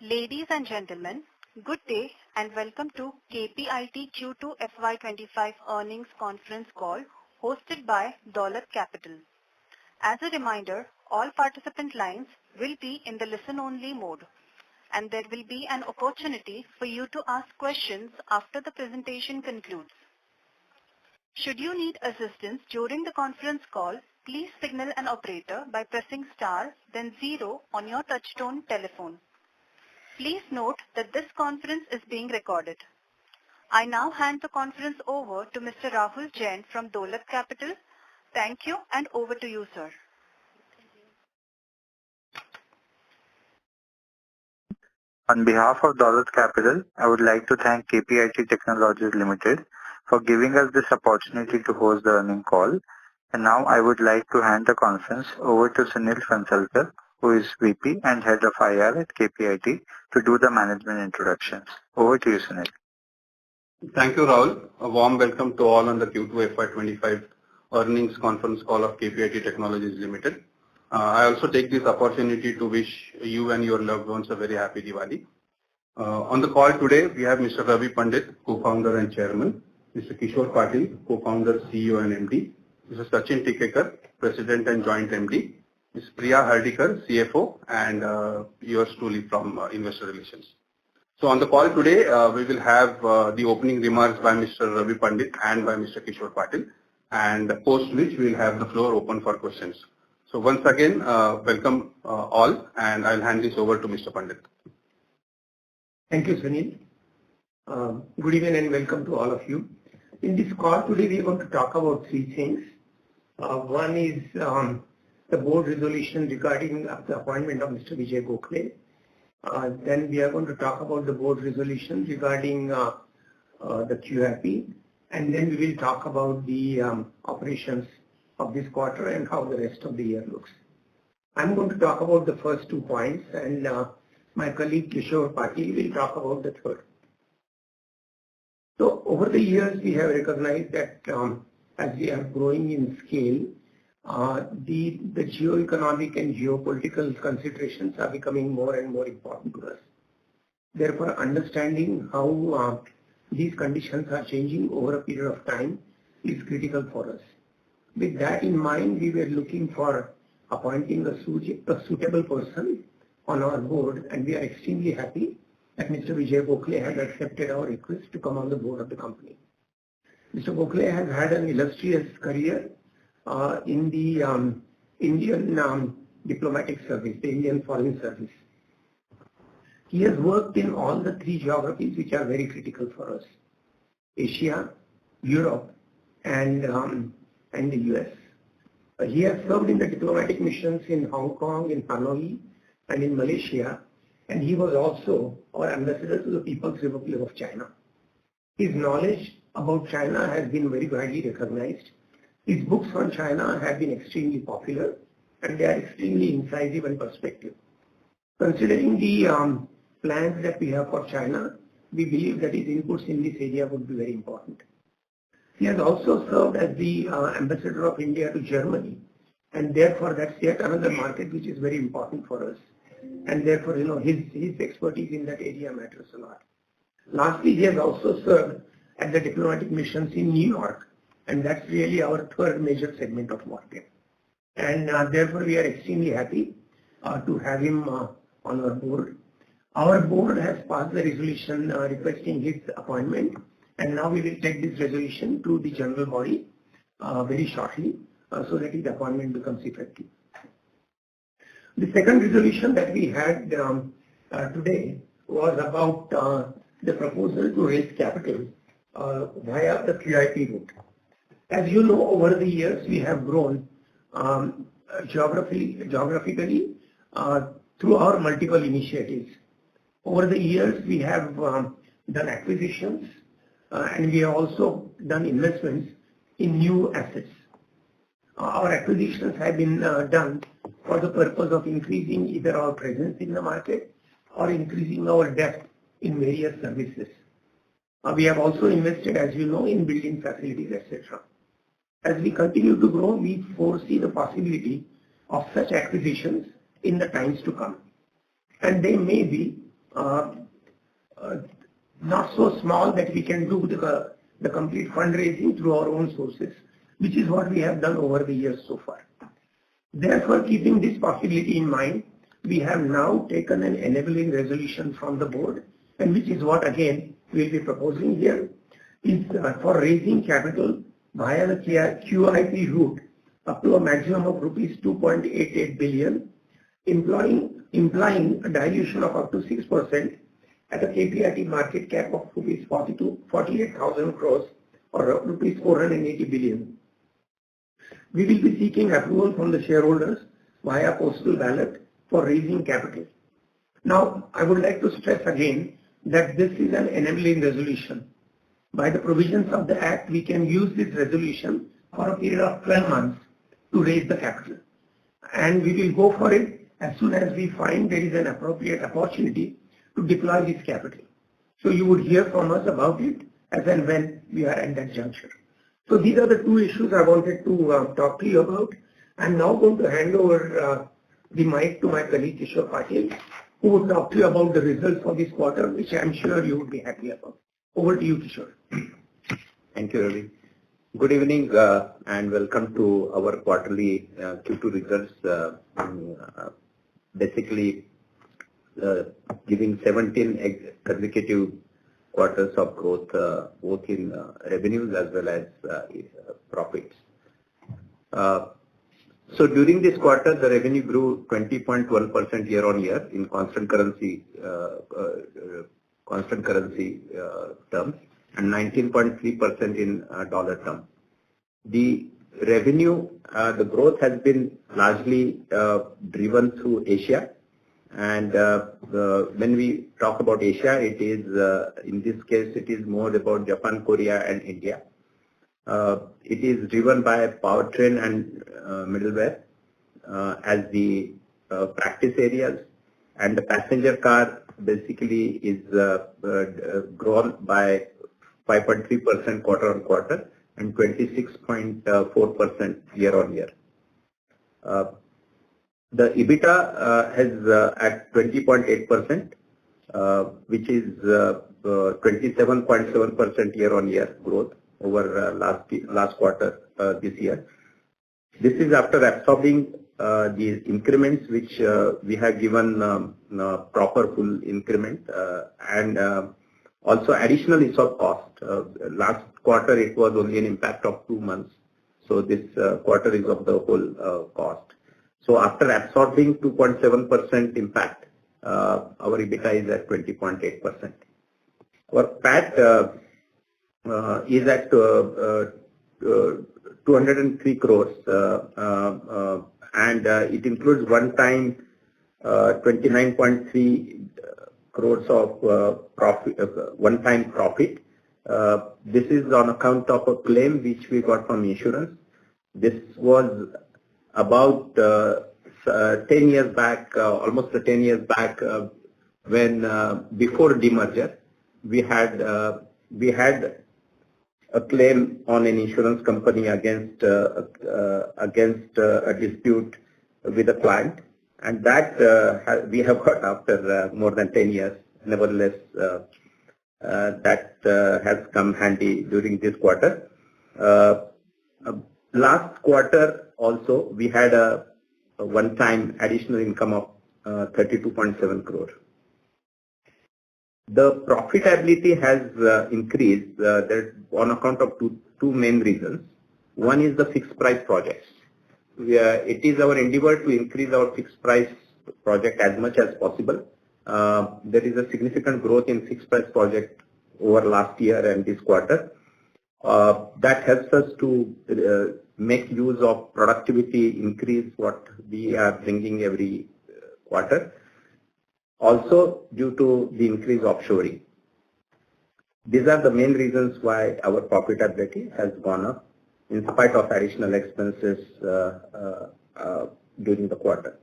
Ladies and gentlemen, good day and welcome to KPIT Q2 FY25 earnings conference call hosted by Dolat Capital. As a reminder, all participant lines will be in the listen-only mode, and there will be an opportunity for you to ask questions after the presentation concludes. Should you need assistance during the conference call, please signal an operator by pressing star, then 0 on your touchtone telephone. Please note that this conference is being recorded. I now hand the conference over to Mr. Rahul Jain from Dolat Capital. Thank you, and over to you, sir. On behalf of Dolat Capital, I would like to thank KPIT Technologies Limited for giving us this opportunity to host the earnings call. And now I would like to hand the conference over to Sunil Phansalkar, who is VP and Head of IR at KPIT, to do the management introductions. Over to you, Sunil. Thank you, Rahul. A warm welcome to all on the Q2 FY25 earnings conference call of KPIT Technologies Limited. I also take this opportunity to wish you and your loved ones a very happy Diwali. On the call today, we have Mr. Ravi Pandit, co-founder and chairman, Mr. Kishore Patil, co-founder, CEO and MD, Mr. Sachin Tikekar, President and Joint MD, Ms. Priya Hardikar, CFO, and yours truly from Investor Relations. So on the call today, we will have the opening remarks by Mr. Ravi Pandit and by Mr. Kishore Patil, and post which we will have the floor open for questions. So once again, welcome all, and I'll hand this over to Mr. Pandit. Thank you, Sunil. Good evening and welcome to all of you. In this call today, we are going to talk about three things. One is the board resolution regarding the appointment of Mr. Vijay Gokhale. Then we are going to talk about the board resolution regarding the QIP, and then we will talk about the operations of this quarter and how the rest of the year looks. I'm going to talk about the first 2 points, and my colleague Kishore Patil will talk about the third. So over the years, we have recognized that as we are growing in scale, the geoeconomic and geopolitical considerations are becoming more and more important to us. Therefore, understanding how these conditions are changing over a period of time is critical for us. With that in mind, we were looking for appointing a suitable person on our board, and we are extremely happy that Mr. Vijay Gokhale has accepted our request to come on the board of the company. Mr. Gokhale has had an illustrious career in the Indian diplomatic service, the Indian Foreign Service. He has worked in all the 3 geographies which are very critical for us: Asia, Europe, and the US. He has served in the diplomatic missions in Hong Kong, in Hanoi, and in Malaysia, and he was also our ambassador to the People's Republic of China. His knowledge about China has been very widely recognized. His books on China have been extremely popular, and they are extremely incisive and perspective. Considering the plans that we have for China, we believe that his inputs in this area would be very important. He has also served as the ambassador of India to Germany, and therefore that's yet another market which is very important for us. And therefore, his expertise in that area matters a lot. Lastly, he has also served at the diplomatic missions in New York, and that's really our third major segment of market. And therefore, we are extremely happy to have him on our board. Our board has passed the resolution requesting his appointment, and now we will take this resolution to the general body very shortly so that his appointment becomes effective. The second resolution that we had today was about the proposal to raise capital via the QIP route. As you know, over the years, we have grown geographically through our multiple initiatives. Over the years, we have done acquisitions and we have also done investments in new assets. Our acquisitions have been done for the purpose of increasing either our presence in the market or increasing our depth in various services. We have also invested, as you know, in building facilities, etc. As we continue to grow, we foresee the possibility of such acquisitions in the times to come. And they may be uh, uh, not so small that we can do the complete fundraising through our own sources, which is what we have done over the years so far. Therefore, keeping this possibility in mind, we have now taken an enabling resolution from the board, and which is what again we'll be proposing here, is for raising capital via the QIP route up to a maximum of rupees 2.88 billion, implying a dilution of up to 6% at a KPIT market cap of rupees 48,000 crores or rupees 480 billion. We will be seeking approval from the shareholders via postal ballot for raising capital. Now, I would like to stress again that this is an enabling resolution. By the provisions of the Act, we can use this resolution for a period of 12 months to raise the capital. And we will go for it as soon as we find there is an appropriate opportunity to deploy this capital. So you would hear from us about it as and when we are at that juncture. So these are the two issues I wanted to talk to you about. I'm now going to hand over the mic to my colleague Kishore Patil, who will talk to you about the results for this quarter, which I'm sure you would be happy about. Over to you, Kishore. Thank you, Ravi. Good evening and welcome to our quarterly Q2 results. Basically, giving 17 consecutive quarters of growth, both in revenues as well as profits. So during this quarter, the revenue grew 20.12% year on year in constant currency terms and 19.3% in dollar terms. The revenue, the growth has been largely driven through Asia. And when we talk about Asia, it is, in this case, it is more about Japan, Korea and India. It is driven by powertrain and middleware as the practice areas, and the passenger car basically is grown by 5.3% quarter on quarter and 26.4% year on year. The EBITDA has at 20.8%, which is 27.7% year on year growth over last quarter this year. This is after absorbing the increments which we have given proper full increment and also additional ESOP cost. Last quarter it was only an impact of 2 months, so this quarter is of the whole cost. So after absorbing 2.7% impact, our EBITDA is at 20.8%. Our PAT is at 203 crores and it includes one-time 29.3 crores of one-time profit. This is on account of a claim which we got from insurance. This was about 10 years back, almost 10 years back, when before demerger, we had a claim on an insurance company against a dispute with a client, and that we have got after more than 10 years. Nevertheless, that has come handy during this quarter. Last quarter also, we had a one-time additional income of 32.7 crore. The profitability has increased on account of two main reasons. One is the fixed price projects. It is our endeavor to increase our fixed price project as much as possible. There is a significant growth in fixed price project over last year and this quarter. That helps us to make use of productivity increase what we are bringing every quarter. Also due to the increase offshoring. These are the main reasons why our profitability has gone up in spite of additional expenses during the quarter.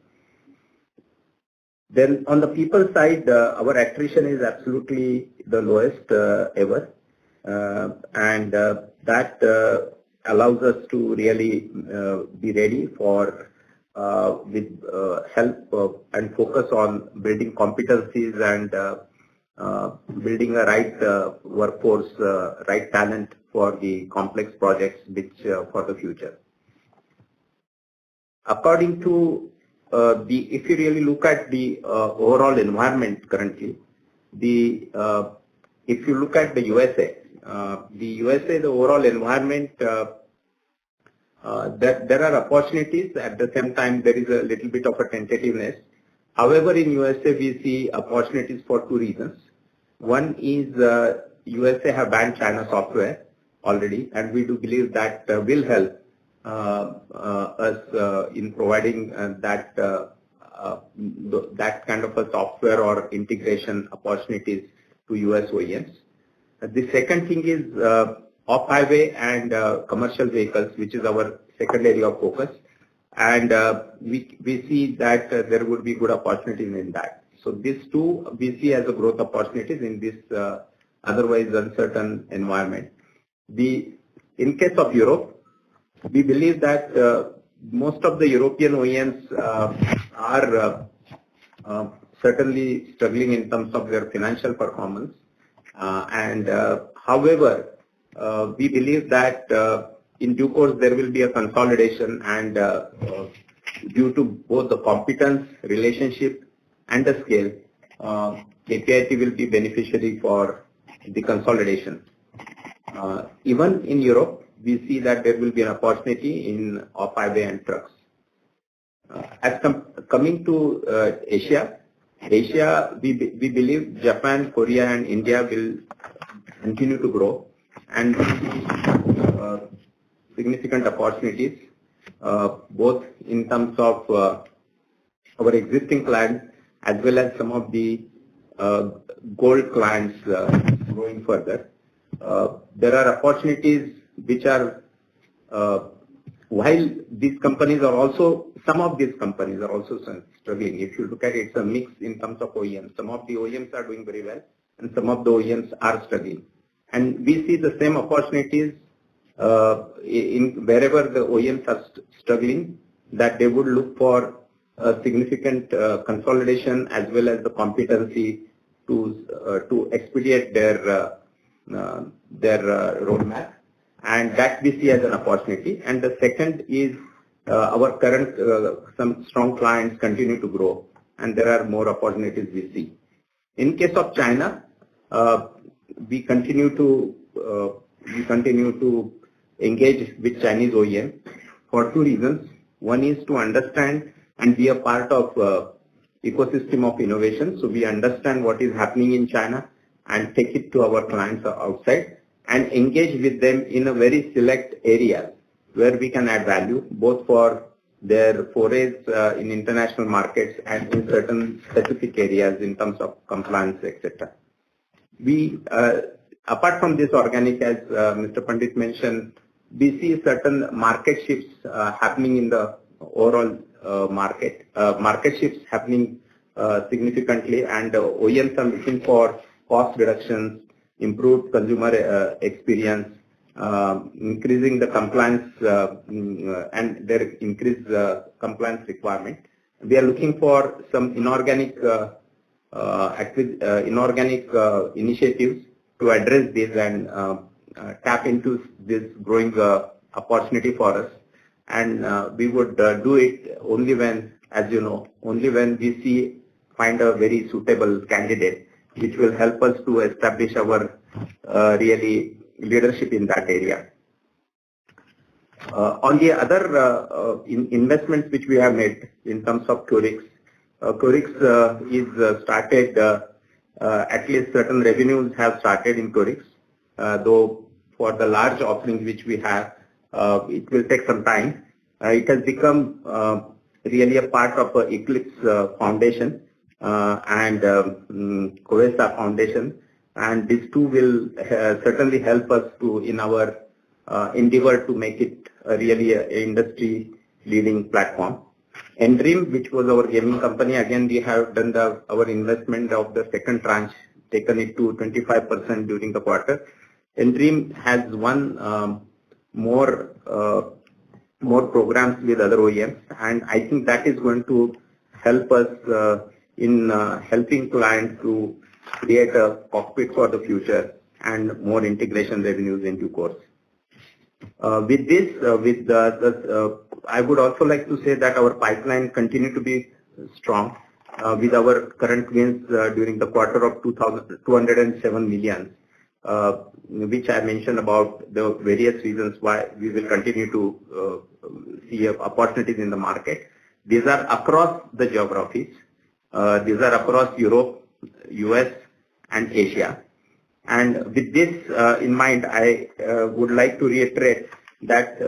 Then on the people side, our attrition is absolutely the lowest ever. And that allows us to really be ready for with help and focus on building competencies and building a right workforce, right talent for the complex projects which for the future. According to if you really look at the overall environment currently, if you look at the USA, the overall environment, there are opportunities. At the same time, there is a little bit of a tentativeness. However, in USA, we see opportunities for two reasons. One is USA have banned China software already, and we do believe that will help us in providing that kind of a software or integration opportunities to US OEMs. The second thing is off-highway and commercial vehicles, which is our second area of focus. And we see that there would be good opportunities in that. So these two we see as a growth opportunities in this otherwise uncertain environment. In case of Europe, we believe that most of the European OEMs are certainly struggling in terms of their financial performance. However, we believe that in due course there will be a consolidation, and due to both the competence, relationship, and the scale, KPIT will be beneficiary for the consolidation. Even in Europe, we see that there will be an opportunity in off-highway and trucks. Coming to Asia, we believe Japan, Korea, and India will continue to grow, and significant opportunities, both in terms of our existing clients as well as some of the gold clients growing further. There are opportunities which are, while these companies are also, some of these companies are also struggling. If you look at it, it's a mix in terms of OEMs. Some of the OEMs are doing very well, and some of the OEMs are struggling. And we see the same opportunities in wherever the OEMs are struggling, that they would look for a significant consolidation as well as the competency to expedite their roadmap, and that we see as an opportunity. And the second is our current some strong clients continue to grow, and there are more opportunities we see. In case of China, we continue to engage with Chinese OEM for two reasons. One is to understand and be a part of ecosystem of innovation. So we understand what is happening in China and take it to our clients outside and engage with them in a very select area where we can add value, both for their forays in international markets and in certain specific areas in terms of compliance, etc. We, apart from this organic, as Mr. Pandit mentioned, we see certain market shifts happening in the overall market. Market shifts happening significantly, and OEMs are looking for cost reductions, improved consumer experience, increasing the compliance and their increased compliance requirement. We are looking for some inorganic initiatives to address this and tap into this growing opportunity for us. And we would do it only when, as you know, only when we find a very suitable candidate which will help us to establish our really leadership in that area. On the other investments which we have made in terms of Qorix, is started, at least certain revenues have started in Qorix, though for the large offerings which we have, it will take some time. It has become really a part of Eclipse Foundation and Covesa Foundation, and these two will certainly help us to in our endeavor to make it really an industry-leading platform. Dream, which was our gaming company, again we have done our investment of the second tranche, taken it to 25% during the quarter. Dream has one more more programs with other OEMs, and I think that is going to help us in helping clients to create a cockpit for the future and more integration revenues in due course. With this, I would also like to say that our pipeline continue to be strong with our current wins during the quarter of 207 million, which I mentioned about the various reasons why we will continue to see opportunities in the market. These are across the geographies. These are across Europe, US, and Asia. And with this in mind, I would like to reiterate that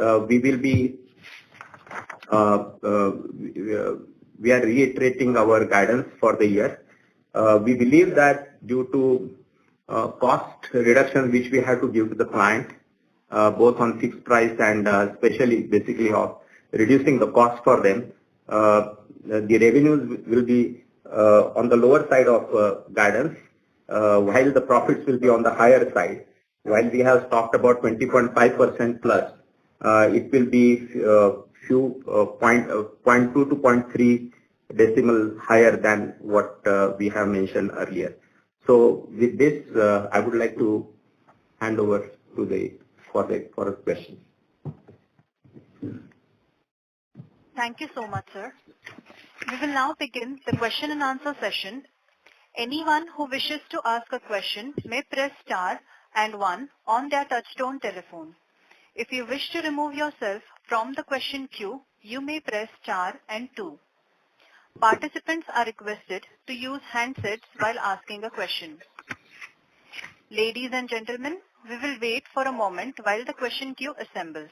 we are reiterating our guidance for the year. We believe that due to cost reduction which we have to give to the client, both on fixed price and especially basically of reducing the cost for them, the revenues will be on the lower side of guidance, while the profits will be on the higher side. While we have talked about 20.5% plus, it will be few 0.2 to 0.3 decimal higher than what we have mentioned earlier. So with this, I would like to hand over to for a question. Thank you so much, sir. We will now begin the question and answer session. Anyone who wishes to ask a question may press star and 1 on their touchtone telephone. If you wish to remove yourself from the question queue, you may press star and 2. Participants are requested to use handsets while asking a question. Ladies and gentlemen, we will wait for a moment while the question queue assembles.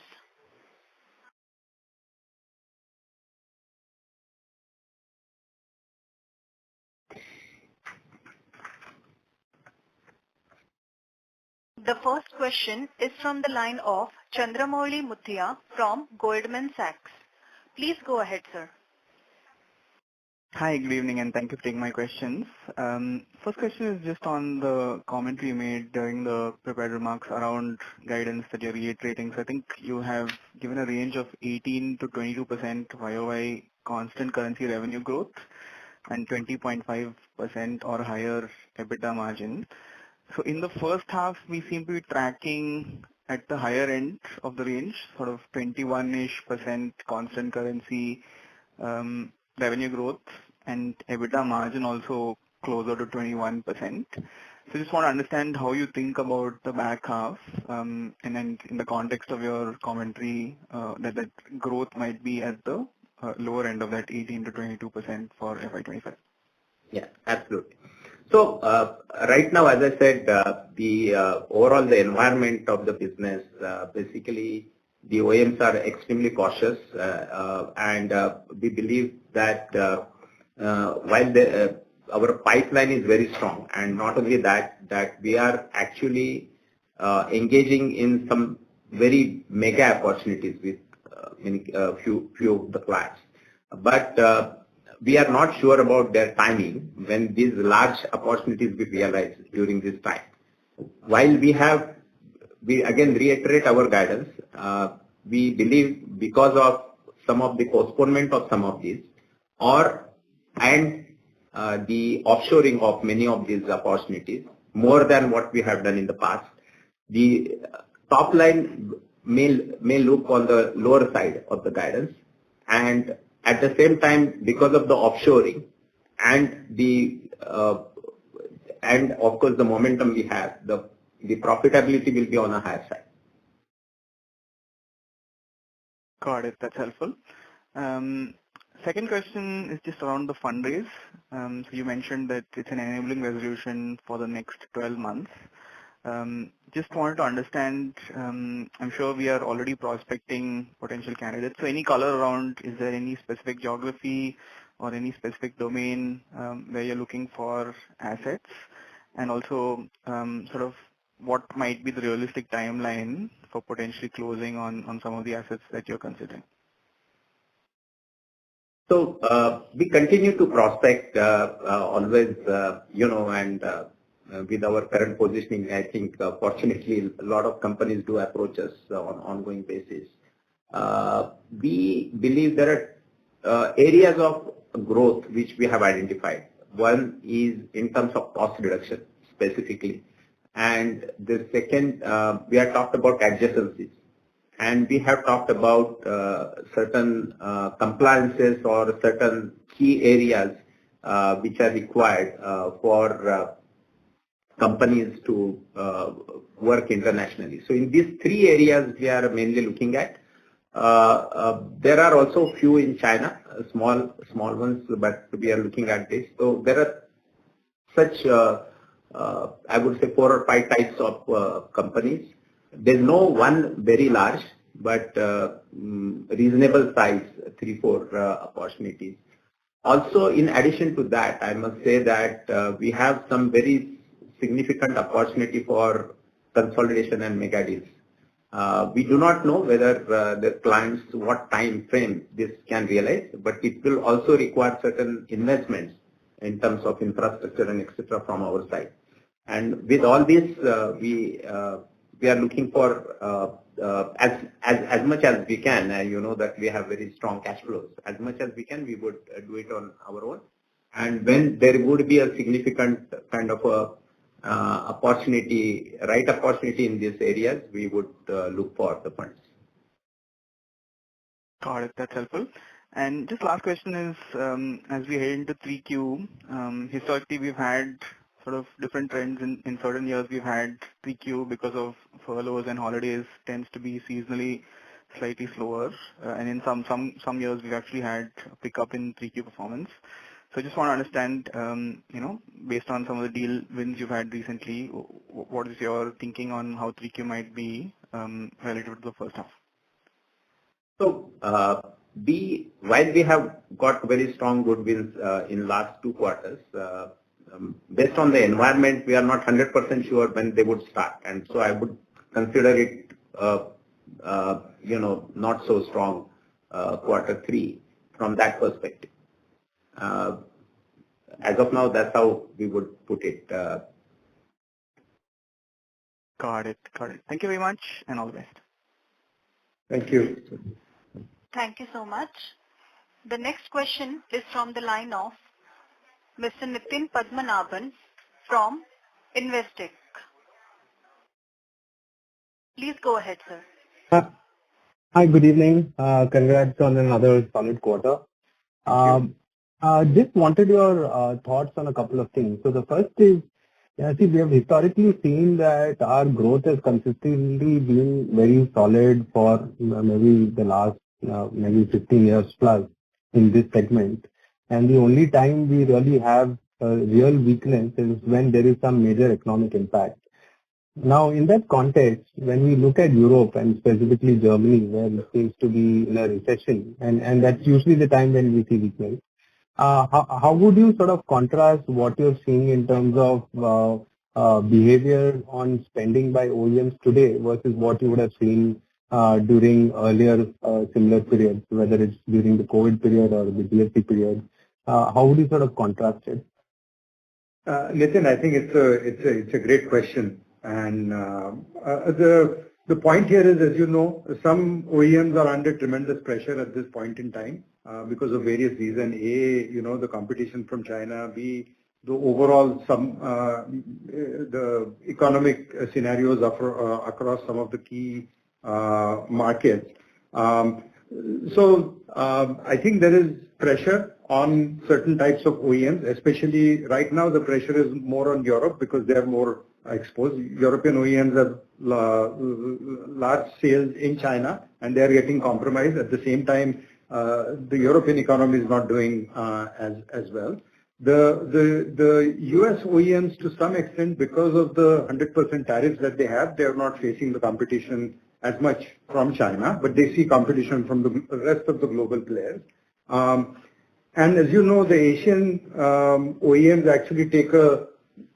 The first question is from the line of Chandramouli Muthiah from Goldman Sachs. Please go ahead, sir. Hi, good evening, and thank you for taking my questions. First question is just on the commentary you made during the prepared remarks around guidance that you're reiterating. So I think you have given a range of 18 to 22% YOY constant currency revenue growth and 20.5% or higher EBITDA margin. So in the first half, we seem to be tracking at the higher end of the range, sort of 21-ish% constant currency revenue growth and EBITDA margin also closer to 21%. So just want to understand how you think about the back half, and then in the context of your commentary that growth might be at the lower end of that 18 to 22% for FY25. Yeah, absolutely. So right now, as I said, the overall the environment of the business, basically the OEMs are extremely cautious, and we believe that while our pipeline is very strong, and not only that we are actually engaging in some very mega opportunities with few of the clients, but we are not sure about their timing when these large opportunities will be realized during this time. While we again reiterate our guidance, we believe because of some of the postponement of some of these, and the offshoring of many of these opportunities more than what we have done in the past, the top line may look on the lower side of the guidance, and at the same time, because of the offshoring and and of course the momentum we have, the profitability will be on a higher side. Got it. That's helpful. Second question is just around the fundraise. So you mentioned that it's an enabling resolution for the next 12 months. Just wanted to understand, I'm sure we are already prospecting potential candidates. So any color around, is there any specific geography or any specific domain where you're looking for assets? And also sort of what might be the realistic timeline for potentially closing on some of the assets that you're considering? So we continue to prospect always, and with our current positioning, I think fortunately a lot of companies do approach us on an ongoing basis. we believe there are areas of growth which we have identified. One is in terms of cost reduction specifically. And the second, we have talked about adjacencies. And we have talked about certain compliances or certain key areas which are required for companies to work internationally. So in these three areas we are mainly looking at. There are also few in China, small ones, but we are looking at this. So there are such, I would say 4 or 5 types of companies. There's no one very large, but reasonable size, 3-4 opportunities. Also, in addition to that, I must say that we have some very significant opportunity for consolidation and mega deals. We do not know whether the clients, what time frame this can realize, but it will also require certain investments in terms of infrastructure and etc. from our side. And with all this, we are looking for as much as we can. You know that we have very strong cash flows. As much as we can, we would do it on our own. And when there would be a significant kind of a right opportunity in these areas, we would look for the funds. Got it. That's helpful. And just last question is, as we head into 3Q, historically we've had sort of different trends. In certain years we've had 3Q because of furloughs and holidays tends to be seasonally slightly slower, and in some years we've actually had a pickup in 3Q performance. So I just want to understand, based on some of the deal wins you've had recently, what is your thinking on how 3Q might be relative to the first half? So, while we have got very strong good wins in last 2 quarters, based on the environment, we are not 100% sure when they would start. And so I would consider it, not so strong quarter 3 from that perspective. As of now, that's how we would put it. Got it. Thank you very much, and all the best. Thank you. Thank you so much. The next question is from the line of Mr. Nitin Padmanabhan from Investec. Please go ahead, sir. Hi, good evening. Congrats on another solid quarter. Just wanted your thoughts on a couple of things. So the first is, we have historically seen that our growth has consistently been very solid for maybe the last maybe 15 years plus in this segment. And the only time we really have a real weakness is when there is some major economic impact. Now, in that context, when we look at Europe and specifically Germany, where it seems to be in a recession, and that's usually the time when we see weakness, how would you sort of contrast what you're seeing in terms of behavior on spending by OEMs today versus what you would have seen during earlier similar periods, whether it's during the COVID period or the GFC period? How would you sort of contrast it? Nitin, I think it's a great question. And the point here is, as you know, some OEMs are under tremendous pressure at this point in time because of various reasons. A, the competition from China. B, the overall the economic scenarios across some of the key markets. So I think there is pressure on certain types of OEMs, especially right now the pressure is more on Europe because they are more exposed. European OEMs have large sales in China and they are getting compromised. At the same time, the European economy is not doing as well. The US OEMs, to some extent, because of the 100% tariffs that they have, they are not facing the competition as much from China, but they see competition from the rest of the global players. And as you know, the Asian OEMs actually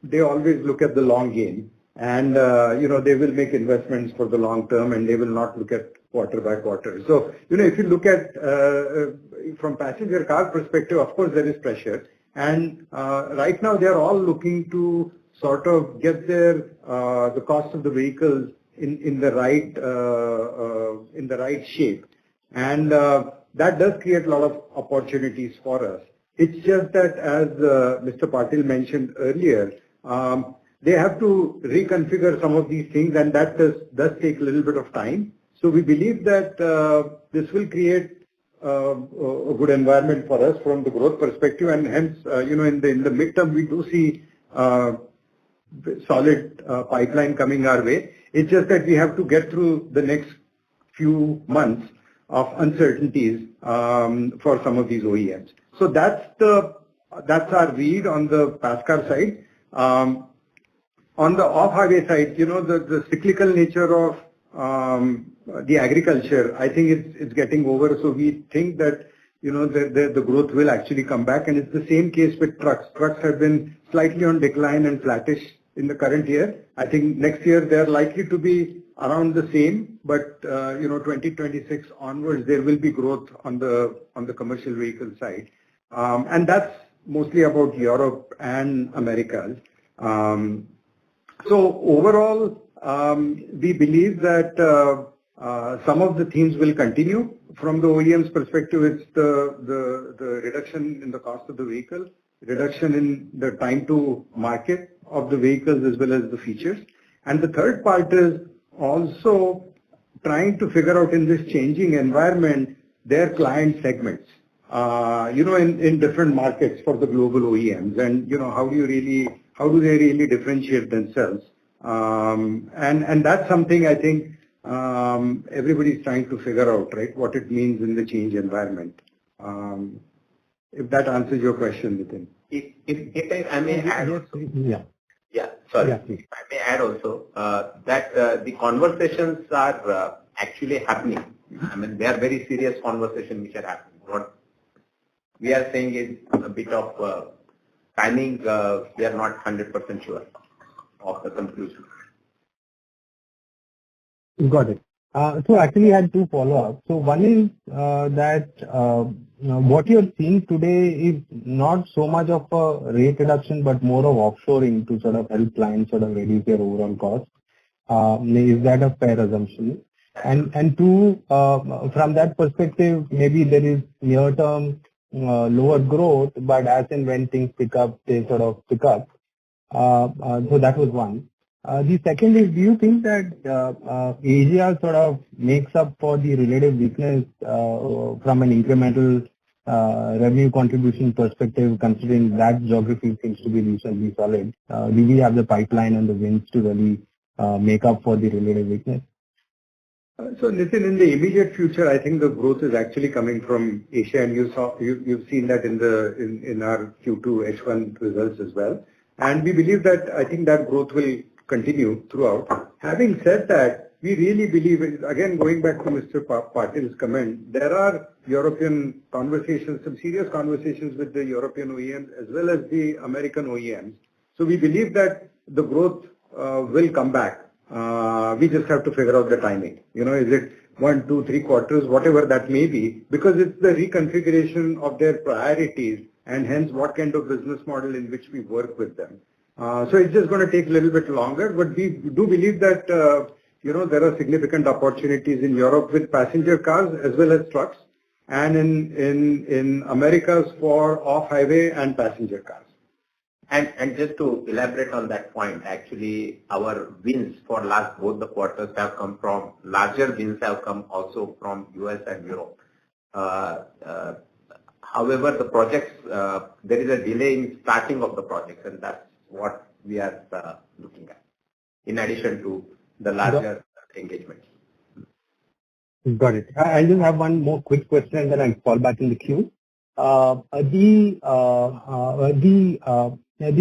they always look at the long game, and they will make investments for the long term, and they will not look at quarter by quarter. So if you look at from passenger car perspective, of course there is pressure, and right now they are all looking to sort of get the cost of the vehicles in the right shape. And that does create a lot of opportunities for us. It's just that, as Mr. Patil mentioned earlier, they have to reconfigure some of these things, and that does take a little bit of time. So we believe that this will create a good environment for us from the growth perspective, and hence, in the midterm, we do see solid pipeline coming our way. It's just that we have to get through the next few months of uncertainties for some of these OEMs. So that's our read on the PASCAR side. On the off-highway side, the cyclical nature of the agriculture, I think it's getting over. So we think that the growth will actually come back, and it's the same case with trucks. Trucks have been slightly on decline and flattish in the current year. I think next year they're likely to be around the same, but 2026 onwards there will be growth on the commercial vehicle side, and that's mostly about Europe and Americas. So overall, we believe that some of the themes will continue. From the OEM's perspective, it's the reduction in the cost of the vehicle, reduction in the time to market of the vehicles as well as the features. And the third part is also trying to figure out in this changing environment their client segments, in different markets for the global OEMs, and how do they really differentiate themselves? And that's something I think everybody's trying to figure out, right? What it means in the change environment. If that answers your question, Nitin. If I may add. Yeah. Yeah, sorry. Yeah, please. I may add also that the conversations are actually happening. I mean, they are very serious conversations which are happening. What we are saying is a bit of timing. We are not 100% sure of the conclusion. Got it. So actually I had two follow-ups. So one is that what you're seeing today is not so much of a rate reduction, but more of offshoring to sort of help clients sort of reduce their overall cost. Is that a fair assumption? And two, from that perspective, maybe there is near-term lower growth, but as and when things pick up, they sort of pick up. So that was one. The second is, do you think that Asia sort of makes up for the relative weakness from an incremental revenue contribution perspective, considering that geography seems to be reasonably solid? Do we have the pipeline and the wins to really make up for the relative weakness? So Nitin, in the immediate future, I think the growth is actually coming from Asia, and you've seen that in our Q2 H1 results as well. And we believe that I think that growth will continue throughout. Having said that, we really believe, again, going back to Mr. Patil's comment, there are European conversations, some serious conversations with the European OEMs as well as the American OEMs. So we believe that the growth will come back. We just have to figure out the timing. Is it 1, 2, 3 quarters, whatever that may be, because it's the reconfiguration of their priorities and hence what kind of business model in which we work with them. So it's just going to take a little bit longer, but we do believe that there are significant opportunities in Europe with passenger cars as well as trucks, and in Americas for off-highway and passenger cars. And just to elaborate on that point, actually our wins for both the quarters have come from, larger wins have come also from US and Europe. However, the projects, there is a delay in starting of the projects, and that's what we are looking at, in addition to the larger engagements. Got it. I just have one more quick question and then I'll fall back in the queue. The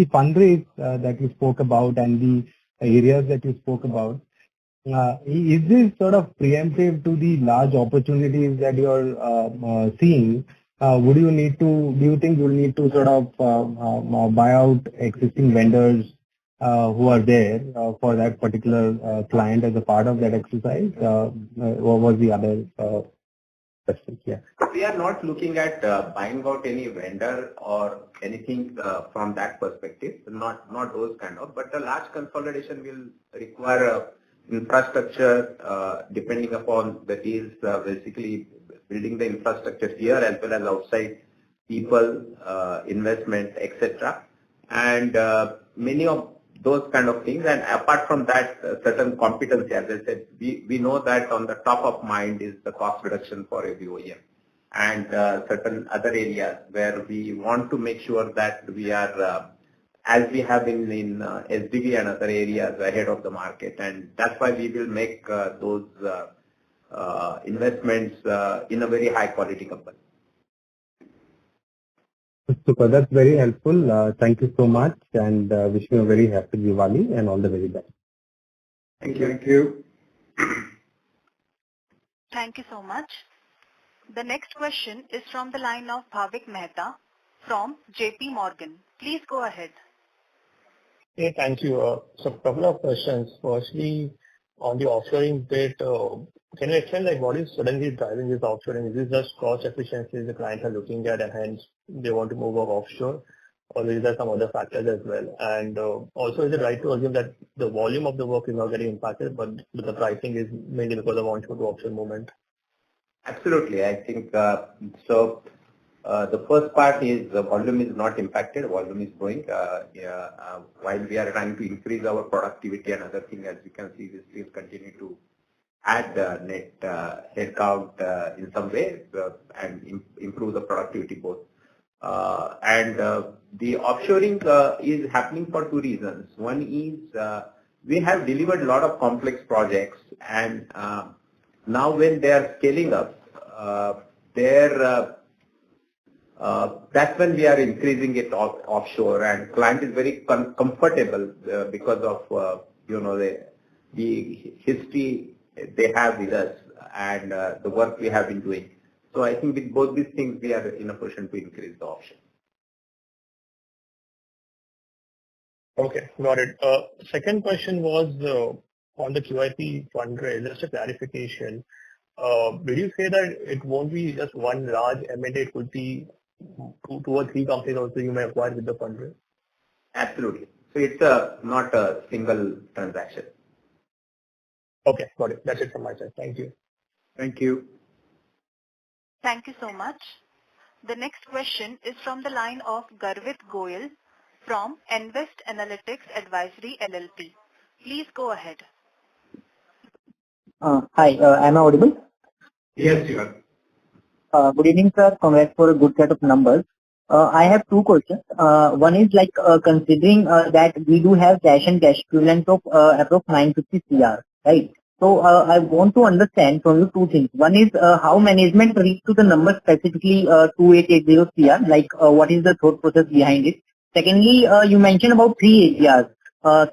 fundraise that you spoke about and the areas that you spoke about, is this sort of preemptive to the large opportunities that you're seeing? Do you think you'll need to sort of buy out existing vendors who are there for that particular client as a part of that exercise? What was the other question? Yeah. We are not looking at buying out any vendor or anything from that perspective, not those kind of, but the large consolidation will require infrastructure depending upon the deals. Basically, building the infrastructure here as well as outside, people, investment, etc. And many of those kind of things. And apart from that, certain competency, as I said, we know that on the top of mind is the cost reduction for every OEM. And certain other areas where we want to make sure that we are, as we have been in SDV and other areas, ahead of the market. And that's why we will make those investments in a very high quality company. Super, that's very helpful. Thank you so much, and wish you a very happy Diwali and all the very best. Thank you. Thank you. Thank you so much. The next question is from the line of Bhavik Mehta from JP Morgan. Please go ahead. Hey, thank you. So a couple of questions. Firstly, on the offshoring bit, can you explain like what is suddenly driving this offshoring? Is this just cost efficiencies the clients are looking at and hence they want to move offshore? Or is there some other factors as well? And also, is it right to assume that the volume of the work is not getting impacted, but the pricing is mainly because of onshore to offshore movement? Absolutely. I think so. The first part is the volume is not impacted. Volume is growing. While we are trying to increase our productivity and other things, as you can see, we still continue to add net headcount in some way and improve the productivity both. And the offshoring is happening for two reasons. One is we have delivered a lot of complex projects, and now when they are scaling up, that's when we are increasing it offshore, and client is very comfortable because of the history they have with us and the work we have been doing. So I think with both these things we are in a position to increase the option. Okay, got it. Second question was on the QIP fundraise. Just a clarification. Did you say that it won't be just one large M&A, it could be two or three companies also you may acquire with the fundraise? Absolutely. So it's not a single transaction. Okay, got it. That's it from my side. Thank you. Thank you. Thank you so much. The next question is from the line of Garvit Goyal from Invest Analytics Advisory LLP. Please go ahead. Hi, am I audible? Yes, you are. Good evening, sir. Congrats for a good set of numbers. I have two questions. One is like considering that we do have cash and cash equivalent of approx 950 CR, right? So I want to understand from you two things. One is how management reached to the number specifically 2880 CR, like what is the thought process behind it? Secondly, you mentioned about three areas.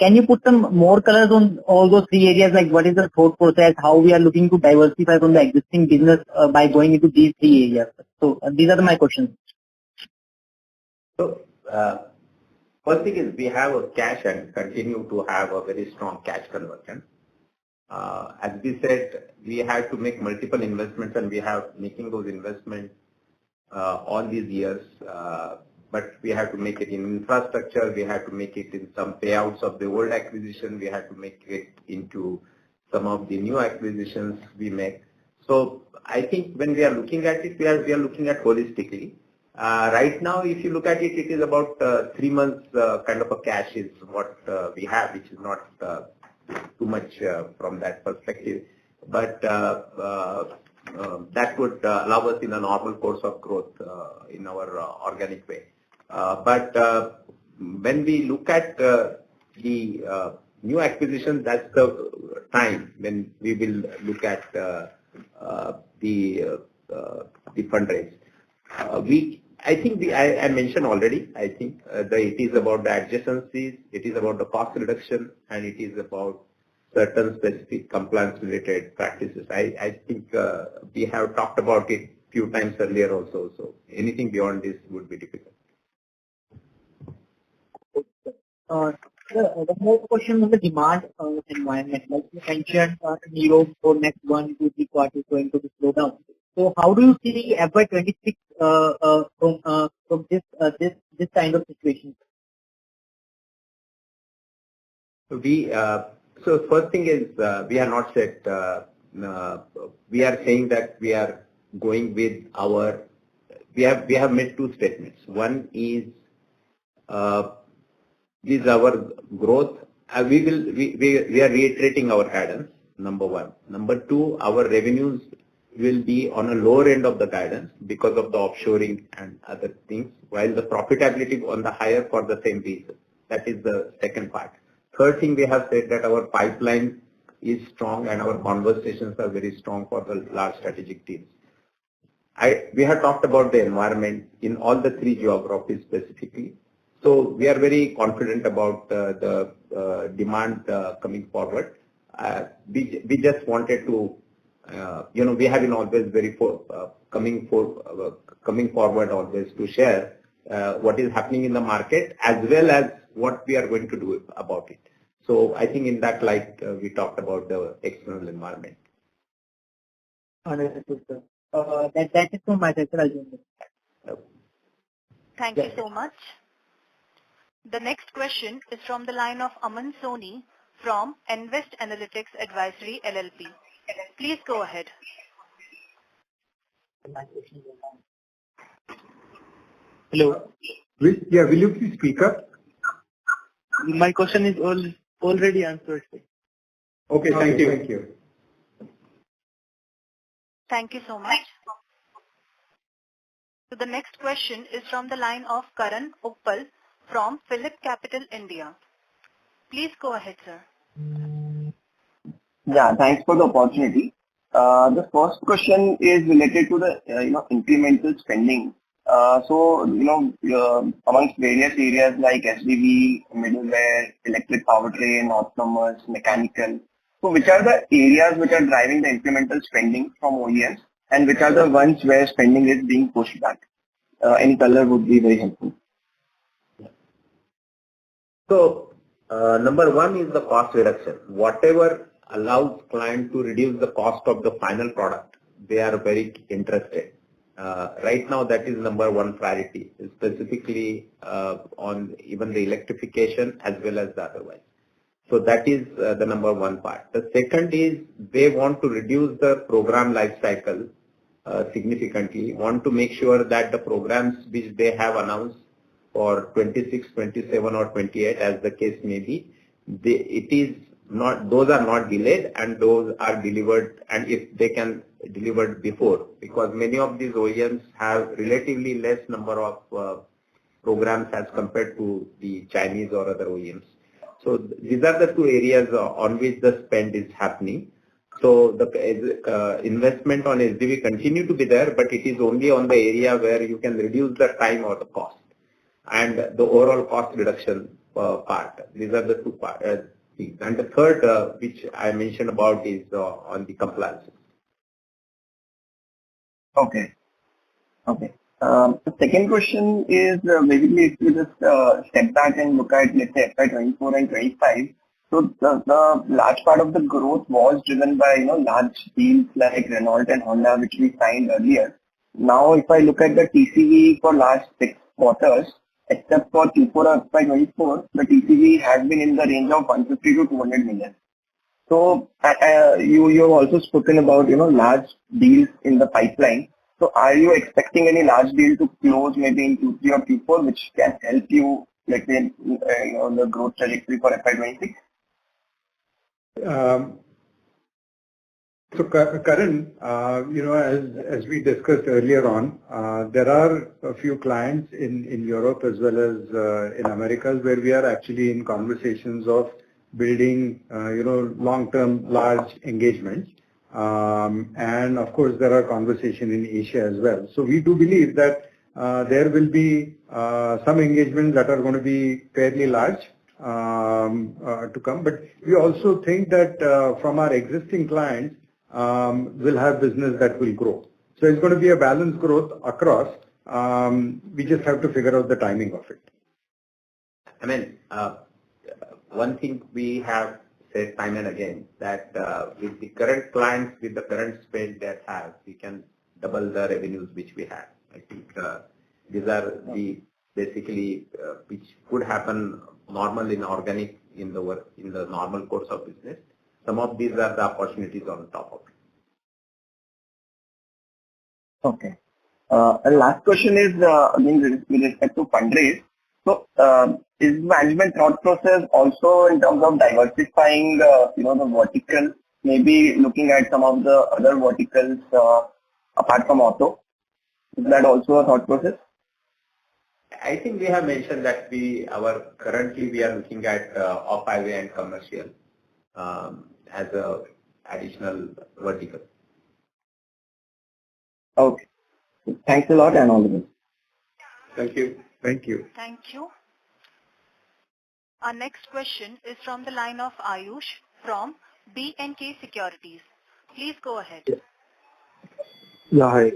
Can you put some more colors on all those three areas, like what is the thought process, how we are looking to diversify from the existing business by going into these three areas? So these are my questions. So first thing is we have a cash and continue to have a very strong cash conversion. As we said, we had to make multiple investments and we have making those investments all these years. But we have to make it in infrastructure, we have to make it in some payouts of the old acquisition, we have to make it into some of the new acquisitions we make. So I think when we are looking at it, we are looking at holistically. Right now, if you look at it, it is about 3 months kind of a cash is what we have, which is not too much from that perspective. But that would allow us in a normal course of growth in our organic way. But when we look at the new acquisition, that's the time when we will look at the fundraise. I think I mentioned already. I think it is about the adjacencies, it is about the cost reduction, and it is about certain specific compliance related practices. I think we have talked about it few times earlier also. So anything beyond this would be difficult. The more question on the demand environment, like you mentioned, in Europe for next 1 to 3 quarters going to be slow down. So how do you see FY26 from this kind of situation? So first thing is we are not set. We are saying that we are going with our, we have made two statements. One is our growth. We are reiterating our guidance, number one. Number two, our revenues will be on a lower end of the guidance because of the offshoring and other things, while the profitability on the higher for the same reason. That is the second part. Third thing, we have said that our pipeline is strong and our conversations are very strong for the large strategic deals. We have talked about the environment in all the three geographies specifically. So we are very confident about the demand coming forward. We just wanted to, we have been always very coming forward always to share what is happening in the market as well as what we are going to do about it. So I think in that light, we talked about the external environment. Understood, sir. That is from my side, sir. I'll join this. Thank you so much. The next question is from the line of Aman Soni from Invest Analytics Advisory LLP. Please go ahead. Hello. Will you please speak up? My question is already answered, sir. Okay, thank you. Thank you so much. So the next question is from the line of Karan Uppal from Phillip Capital India. Please go ahead, sir. Yeah, thanks for the opportunity. The first question is related to the incremental spending. Amongst various areas like SDV, middleware, electric powertrain, autonomous, mechanical. So which are the areas which are driving the incremental spending from OEMs, and which are the ones where spending is being pushed back? Any color would be very helpful. So number one is the cost reduction. Whatever allows client to reduce the cost of the final product, they are very interested. Right now, that is number one priority, specifically on even the electrification as well as the otherwise. So that is the number one part. The second is they want to reduce the program life cycle significantly, want to make sure that the programs which they have announced for 26, 27 or 28 as the case may be, those are not delayed and those are delivered, and if they can deliver before, because many of these OEMs have relatively less number of programs as compared to the Chinese or other OEMs. So these are the two areas on which the spend is happening. So the investment on SDV continue to be there, but it is only on the area where you can reduce the time or the cost and the overall cost reduction part. These are the two parts. And the third, which I mentioned about, is on the compliance. Okay. The second question is basically if you just step back and look at, let's say, FY 24 and 25. So the large part of the growth was driven by large deals like Renault and Honda, which we signed earlier. Now, if I look at the TCV for last 6 quarters, except for Q4 of FY 24, the TCV has been in the range of 150 to 200 million. So you have also spoken about large deals in the pipeline. So are you expecting any large deal to close maybe in Q3 or Q4, which can help you, let's say, the growth trajectory for FY 26? So Karan, as we discussed earlier on, there are a few clients in Europe as well as in Americas where we are actually in conversations of building, long-term large engagements. And of course, there are conversations in Asia as well. So we do believe that there will be some engagements that are going to be fairly large to come. But we also think that from our existing clients, we'll have business that will grow. So it's going to be a balanced growth across. We just have to figure out the timing of it. I mean, one thing we have said time and again that with the current clients, with the current spend they have, we can double the revenues which we have. I think these are the basically which could happen normal in organic in the normal course of business. Some of these are the opportunities on top of it. Okay. Last question is again with respect to fundraise. So, is management thought process also in terms of diversifying, the vertical, maybe looking at some of the other verticals apart from auto? Is that also a thought process? I think we have mentioned that currently we are looking at off-highway and commercial as a additional vertical. Okay. Thanks a lot and all the best. Thank you. Thank you. Thank you. Our next question is from the line of Ayush from B&K Securities. Please go ahead. Yeah, hi.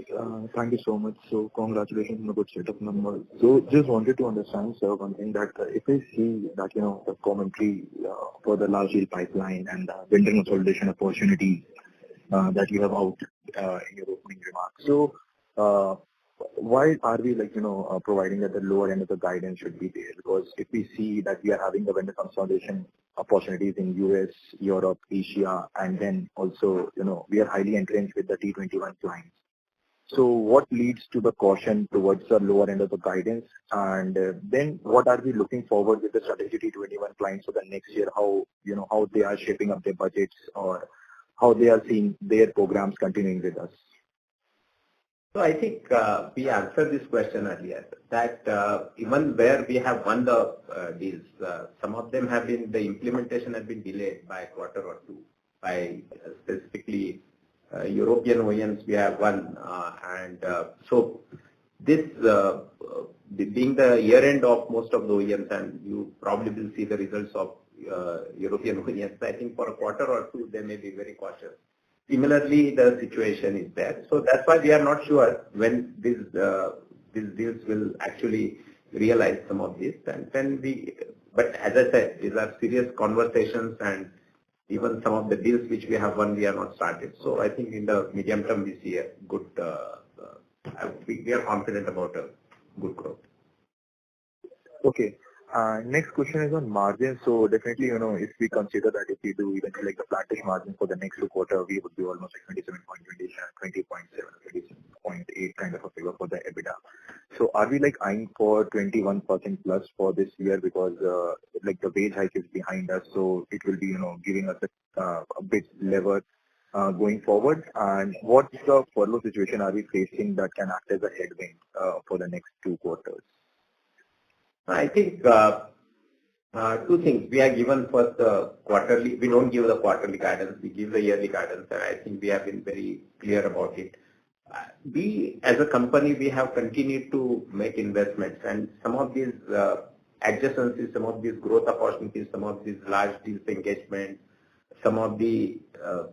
Thank you so much. So congratulations on a good set of numbers. So just wanted to understand, sir, one thing that if I see that, the commentary for the large deal pipeline and the vendor consolidation opportunities that you have out in your opening remarks. So why are we providing that the lower end of the guidance should be there? Because if we see that we are having the vendor consolidation opportunities in US, Europe, Asia, and then also, we are highly entrenched with the T21 clients. So what leads to the caution towards the lower end of the guidance? And then what are we looking forward with the strategy T21 clients for the next year? How they are shaping up their budgets or how they are seeing their programs continuing with us? So I think we answered this question earlier that even where we have won the deals, some of them the implementation has been delayed by a quarter or two by specifically European OEMs we have won. So this being the year end of most of the OEMs, and you probably will see the results of European OEMs, I think for a quarter or two they may be very cautious. Similarly, the situation is there. So that's why we are not sure when these deals will actually realize some of this. And but as I said, these are serious conversations, and even some of the deals which we have won, we are not started. So I think in the medium term, we see a good, we are confident about a good growth. Okay. Next question is on margins. So definitely, if we consider that if we do even like the flattish margin for the next 2 quarters, we would be almost like 27.20, 20.7, 27.8 kind of a figure for the EBITDA. So are we like eyeing for 21% plus for this year because like the wage hike is behind us, so it will be giving us a bit lever going forward? And what's the furlough situation are we facing that can act as a headwind for the next 2 quarters? I think 2 things. We are given first quarterly. We don't give the quarterly guidance. We give the yearly guidance, and I think we have been very clear about it. We, as a company, we have continued to make investments, and some of these adjacencies, some of these growth opportunities, some of these large deals engagement, some of the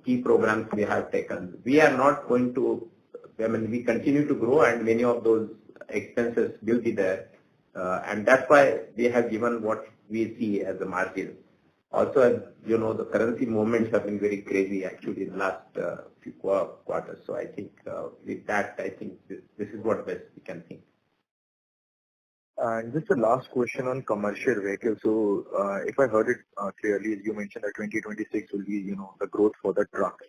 key programs we have taken. We are not going to. We continue to grow, and many of those expenses will be there. And that's why we have given what we see as a margin. Also, as the currency movements have been very crazy actually in the last few quarters. So I think with that, I think this is what best we can think. And just the last question on commercial vehicles. So if I heard it clearly, you mentioned that 2026 will be, the growth for the trucks.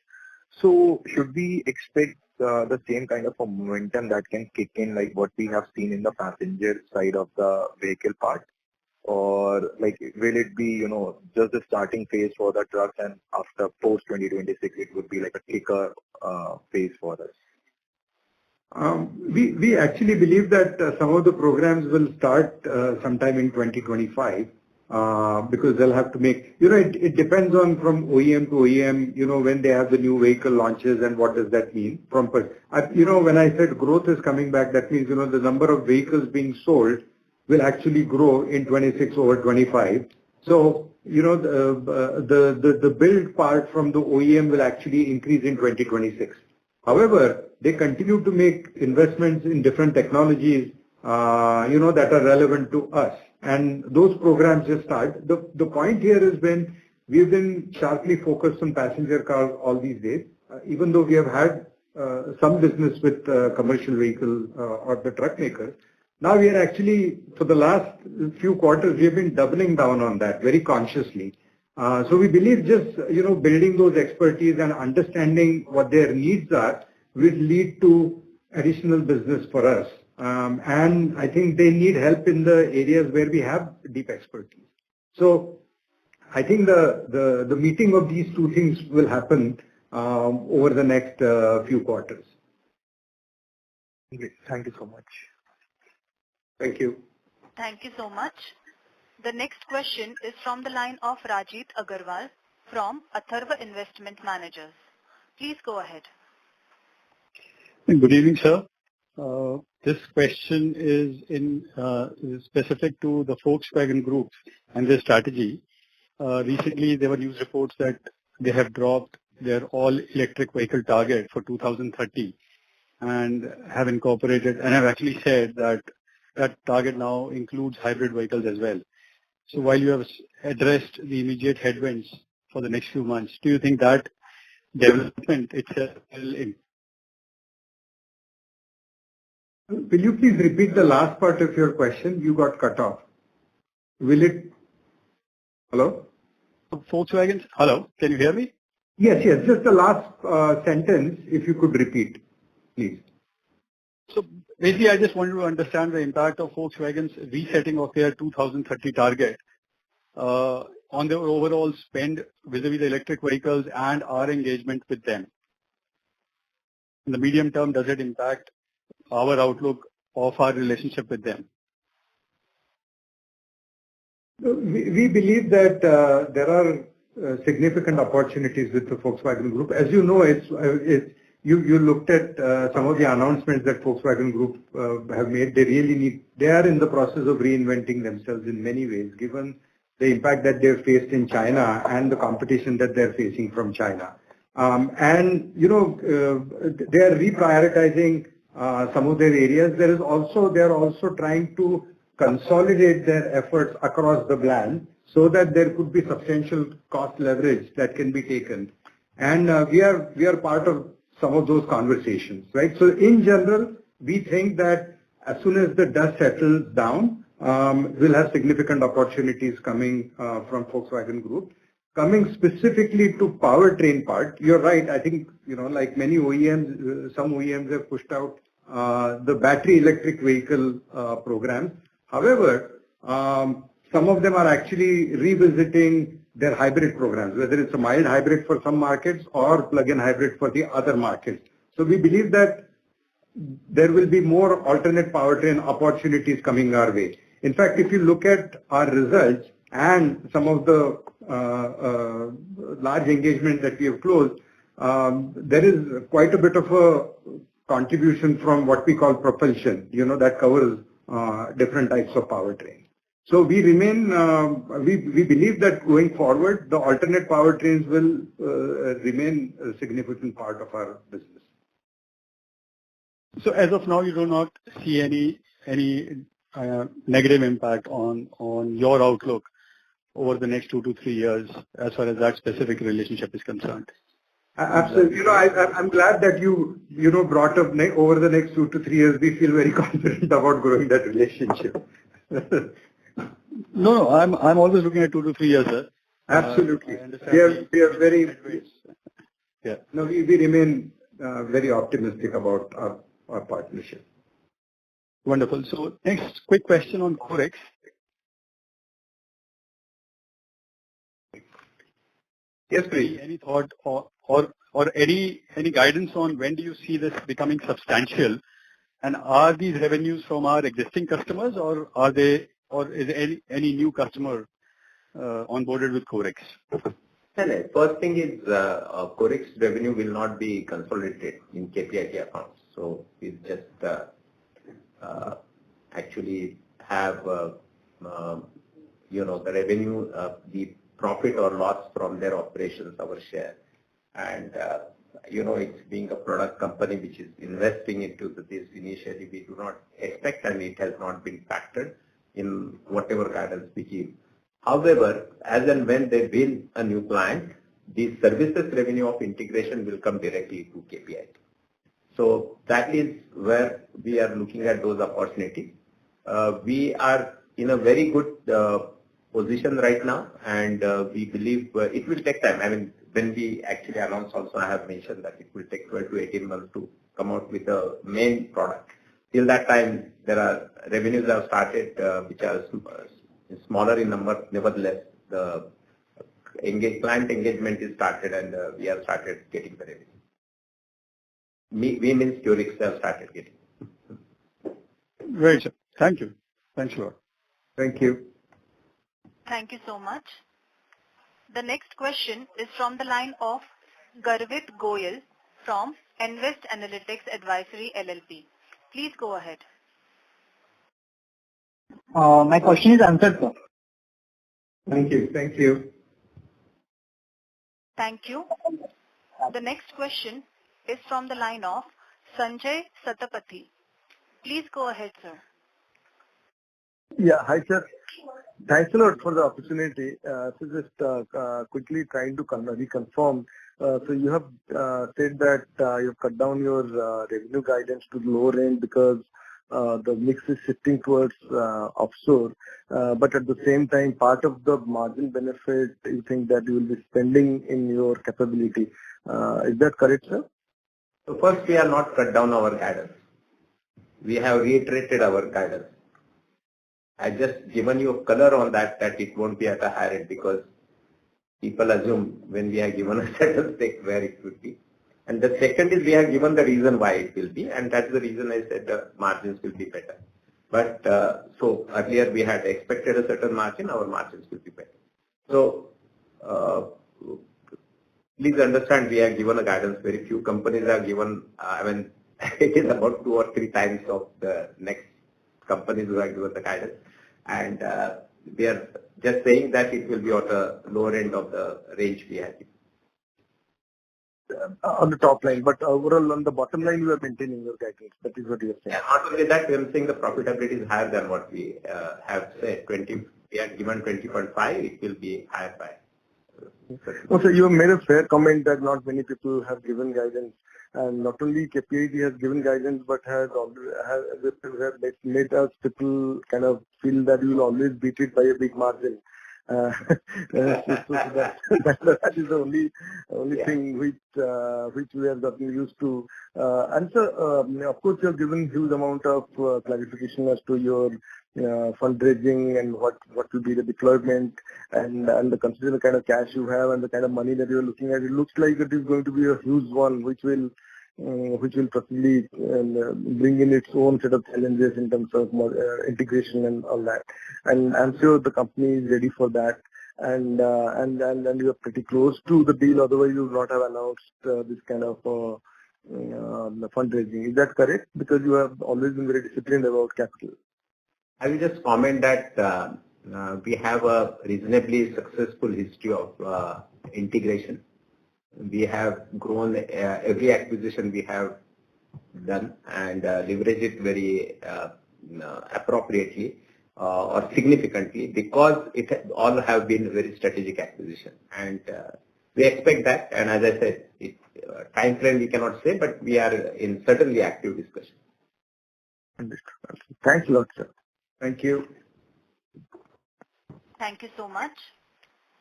So should we expect the same kind of a momentum that can kick in like what we have seen in the passenger side of the vehicle part? Or like will it be, just the starting phase for the trucks, and after post 2026 it would be like a kicker phase for us? We actually believe that some of the programs will start sometime in 2025 because they'll have to make, it depends on from OEM to OEM, when they have the new vehicle launches and what does that mean. When I said growth is coming back, that means, the number of vehicles being sold will actually grow in 26 over 25. So, the build part from the OEM will actually increase in 2026. However, they continue to make investments in different technologies, that are relevant to us. And those programs just start. The point here is when we've been sharply focused on passenger cars all these days, even though we have had some business with commercial vehicle or the truck makers, now we are actually, for the last few quarters, we have been doubling down on that very consciously. So we believe just, building those expertise and understanding what their needs are will lead to additional business for us. And I think they need help in the areas where we have deep expertise. So I think the meeting of these two things will happen over the next few quarters. Great. Thank you so much. Thank you. Thank you so much. The next question is from the line of Rajit Agarwal from Atharva Investment Managers. Please go ahead. Good evening, sir. This question is specific to the Volkswagen Group and their strategy. Recently, there were news reports that they have dropped their all-electric vehicle target for 2030 and have incorporated and have actually said that that target now includes hybrid vehicles as well. So while you have addressed the immediate headwinds for the next few months, do you think that development itself will Will you please repeat the last part of your question? You got cut off. Will it? Hello? Volkswagen? Hello, can you hear me? Yes, yes. Just the last sentence, if you could repeat, please. So basically, I just wanted to understand the impact of Volkswagen's resetting of their 2030 target on their overall spend vis-a-vis the electric vehicles and our engagement with them. In the medium term, does it impact our outlook of our relationship with them? We believe that there are significant opportunities with the Volkswagen Group. As you know, you looked at some of the announcements that Volkswagen Group have made. They are in the process of reinventing themselves in many ways, given the impact that they've faced in China and the competition that they're facing from China. And you know, they are reprioritizing some of their areas. They are also trying to consolidate their efforts across the brand so that there could be substantial cost leverage that can be taken. And we are part of some of those conversations, right? So in general, we think that as soon as the dust settles down, we'll have significant opportunities coming from Volkswagen Group. Coming specifically to powertrain part, you're right. I think, you know, like many OEMs, some OEMs have pushed out the battery electric vehicle programs. However, some of them are actually revisiting their hybrid programs, whether it's a mild hybrid for some markets or plug-in hybrid for the other markets. So we believe that there will be more alternate powertrain opportunities coming our way. In fact, if you look at our results and some of the large engagement that we have closed, there is quite a bit of a contribution from what we call propulsion, you know, that covers different types of powertrain. So we remain, we believe that going forward, the alternate powertrains will remain a significant part of our business. So as of now, you do not see any negative impact on your outlook over the next 2 to 3 years as far as that specific relationship is concerned? Absolutely. You know, I'm glad that you brought up over the next 2 to 3 years. We feel very confident about growing that relationship. No, I'm always looking at 2 to 3 years, sir. Absolutely. We are very. Yeah. No, we remain very optimistic about our partnership. Wonderful. So next quick question on Corex. Yes, please. Any thought or any guidance on when do you see this becoming substantial? And are these revenues from our existing customers, or is any new customer onboarded with Corex? First thing is Corex revenue will not be consolidated in KPIT accounts. So we just actually have the revenue, the profit or loss from their operations, our share. And it's being a product company which is investing into this initially, we do not expect, and it has not been factored in whatever guidance we give. However, as and when they win a new client, the services revenue of integration will come directly to KPIT. So that is where we are looking at those opportunities. We are in a very good position right now, and we believe it will take time. I mean, when we actually announce also, I have mentioned that it will take 12 to 18 months to come out with the main product. Till that time, there are revenues have started, which are smaller in number. Nevertheless, the client engagement is started, and we have started getting the revenue. We means Curix have started getting. Great, sir. Thank you. Thanks a lot. Thank you. Thank you so much. The next question is from the line of Garvit Goyal from Invest Analytics Advisory LLP. Please go ahead. My question is answered, sir. Thank you. Thank you. Thank you. The next question is from the line of Sanjay Satapathy. Please go ahead, sir. Yeah, hi sir. Thanks a lot for the opportunity. So just quickly trying to reconfirm. So you have said that you've cut down your revenue guidance to the lower end because the mix is shifting towards offshore. But at the same time, part of the margin benefit, you think that you will be spending in your capability. Is that correct, sir? So first, we have not cut down our guidance. We have reiterated our guidance. I just given you a color on that it won't be at a higher end because people assume when we have given a certain stake where it would be. And the second is we have given the reason why it will be, and that's the reason I said the margins will be better. But so earlier we had expected a certain margin, our margins will be better. So please understand we have given a guidance. Very few companies have given, I mean, it is about 2 or 3 times of the next companies who have given the guidance. And we are just saying that it will be at the lower end of the range we have given. On the top line, but overall on the bottom line, you are maintaining your guidance. That is what you are saying. Yeah, not only that, we are saying the profitability is higher than what we have said. 20, we had given 20.5, it will be higher by. Also, you have made a fair comment that not many people have given guidance, and not only KPIT has given guidance, but has made us people kind of feel that you will always beat it by a big margin. So that is the only thing which we have gotten used to. And so, of course, you have given huge amount of clarification as to your fundraising and what will be the deployment and the consider the kind of cash you have and the kind of money that you are looking at. It looks like it is going to be a huge one, which will possibly bring in its own set of challenges in terms of integration and all that. And I'm sure the company is ready for that. And you are pretty close to the deal. Otherwise, you would not have announced this kind of fundraising. Is that correct? Because you have always been very disciplined about capital. I will just comment that we have a reasonably successful history of integration. We have grown every acquisition we have done and leverage it very appropriately or significantly because it all have been very strategic acquisition. And we expect that. And as I said, time frame we cannot say, but we are in certainly active discussion. Understood. Thanks a lot, sir. Thank you. Thank you so much.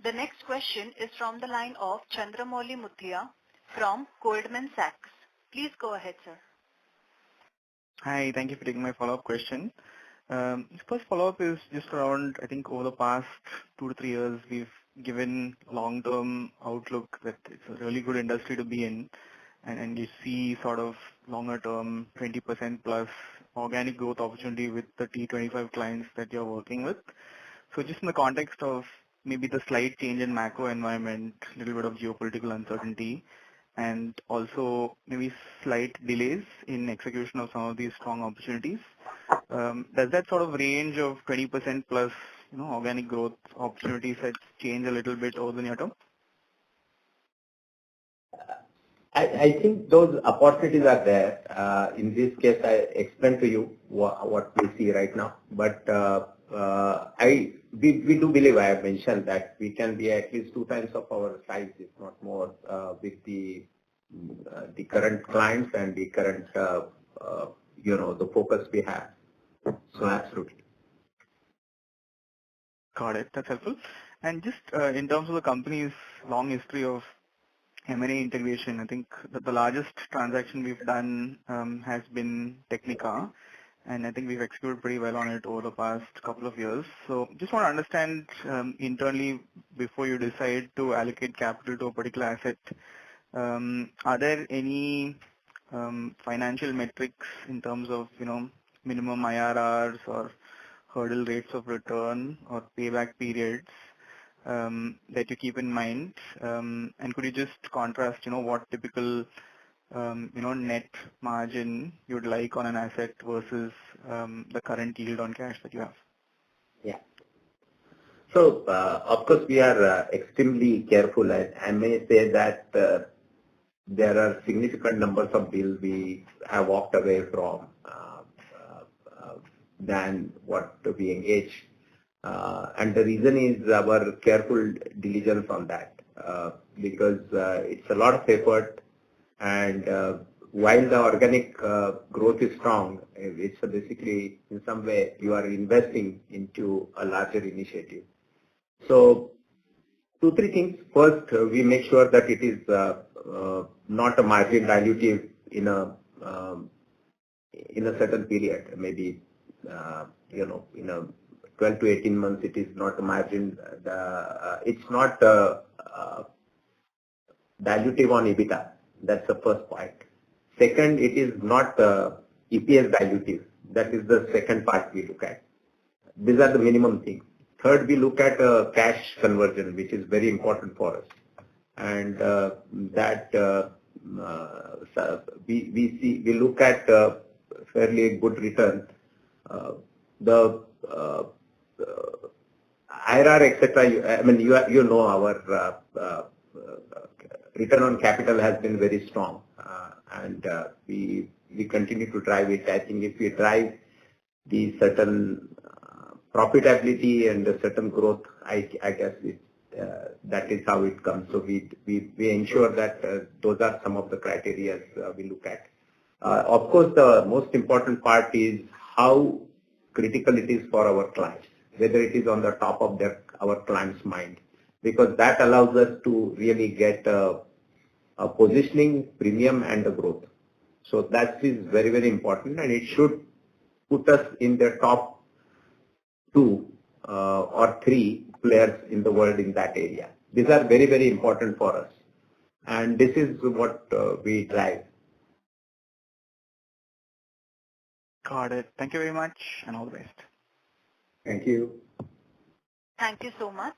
The next question is from the line of Chandramouli Muthiah from Goldman Sachs. Please go ahead, sir. Hi, thank you for taking my follow-up question. This first follow-up is just around, I think over the past 2 to 3 years, we've given long-term outlook that it's a really good industry to be in. And you see sort of longer-term 20% plus organic growth opportunity with the T25 clients that you're working with. So just in the context of maybe the slight change in macro environment, a little bit of geopolitical uncertainty, and also maybe slight delays in execution of some of these strong opportunities. Does that sort of range of 20% plus, organic growth opportunities that change a little bit over the near term? I think those opportunities are there. In this case, I explained to you what we see right now. But we do believe, I have mentioned that we can be at least 2 times of our size, if not more, with the current clients and the current, the focus we have. So absolutely. Got it. That's helpful. And just in terms of the company's long history of M&A integration. I think that the largest transaction we've done has been Technica, and I think we've executed pretty well on it over the past couple of years. So just want to understand internally, before you decide to allocate capital to a particular asset, are there any financial metrics in terms of, minimum IRRs or hurdle rates of return or payback periods that you keep in mind? And could you just contrast, what typical, net margin you'd like on an asset versus the current yield on cash that you have? Yeah. So, of course, we are extremely careful. I may say that there are significant numbers of deals we have walked away from than what we engage. And the reason is our careful diligence on that, because it's a lot of effort, and while the organic growth is strong, it's basically in some way you are investing into a larger initiative. So 2-3 things. First, we make sure that it is not a margin dilutive in a certain period, maybe in a 12 to 18 months, it is not a margin. It's not dilutive on EBITDA. That's the first point. Second, it is not EPS dilutive. That is the second part we look at. These are the minimum things. Third, we look at cash conversion, which is very important for us, and that we look at fairly good return. The IRR, etc. I mean, you know our return on capital has been very strong, and we continue to drive it. I think if we drive the certain profitability and a certain growth, I guess that is how it comes. So we ensure that those are some of the criteria we look at. Of course, the most important part is how critical it is for our clients, whether it is on the top of our client's mind, because that allows us to really get a positioning, premium, and the growth. So that is very, very important, and it should put us in the top 2 or 3 players in the world in that area. These are very, very important for us, and this is what we drive. Got it. Thank you very much, and all the best. Thank you. Thank you so much.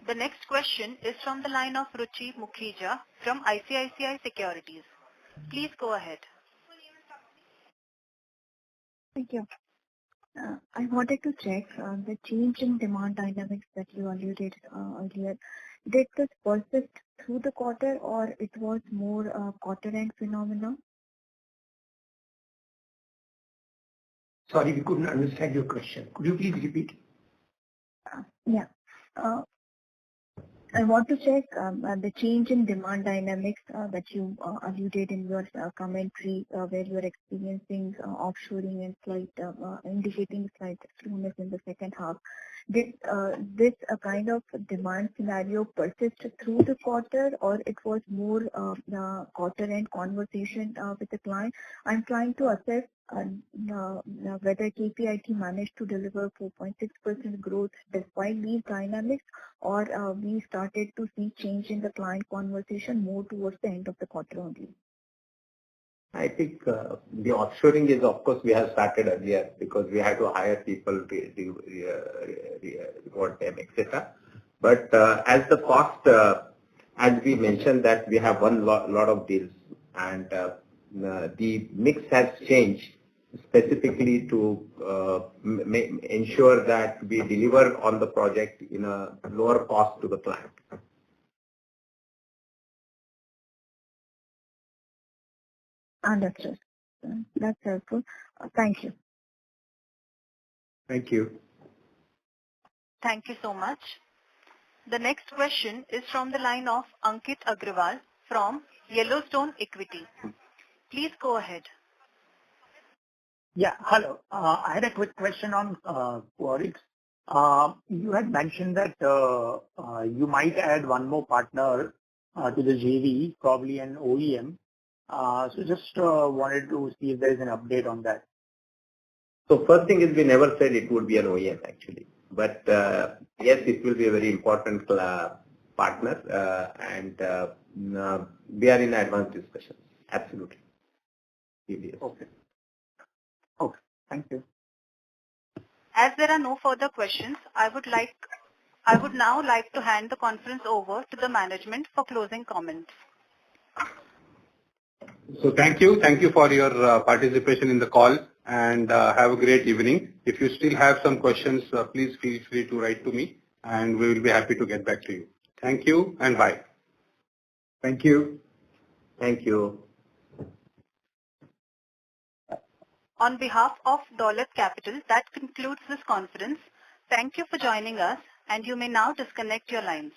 The next question is from the line of Ruchi Mukhija from ICICI Securities. Please go ahead. Thank you. I wanted to check the change in demand dynamics that you alluded earlier. Did this persist through the quarter, or it was more quarter-end phenomena? Sorry, we couldn't understand your question. Could you please repeat? Yeah. I want to check the change in demand dynamics that you alluded in your commentary, where you are experiencing offshoring and indicating slight slowness in the second half. Did this kind of demand scenario persist through the quarter, or it was more quarter-end conversation with the client? I'm trying to assess whether KPIT managed to deliver 4.6% growth despite these dynamics, or we started to see change in the client conversation more towards the end of the quarter only. I think the offshoring is, of course, we have started earlier because we had to hire people, reward them, etc. But as the cost, as we mentioned that we have won lot of deals, and the mix has changed specifically to ensure that we deliver on the project in a lower cost to the client. Understood. That's helpful. Thank you. Thank you. Thank you so much. The next question is from the line of Ankit Agrawal from Yellowstone Equity. Please go ahead. Yeah, hello. I had a quick question on Quarix. You had mentioned that you might add one more partner to the JV, probably an OEM. So just wanted to see if there is an update on that. So first thing is we never said it would be an OEM actually, but yes, it will be a very important partner, and we are in advanced discussions. Absolutely. Okay. Okay. Thank you. As there are no further questions, I would now like to hand the conference over to the management for closing comments. So thank you. Thank you for your participation in the call, and have a great evening. If you still have some questions, please feel free to write to me, and we will be happy to get back to you. Thank you and bye. Thank you. Thank you. On behalf of Dolat Capital, that concludes this conference. Thank you for joining us, and you may now disconnect your lines.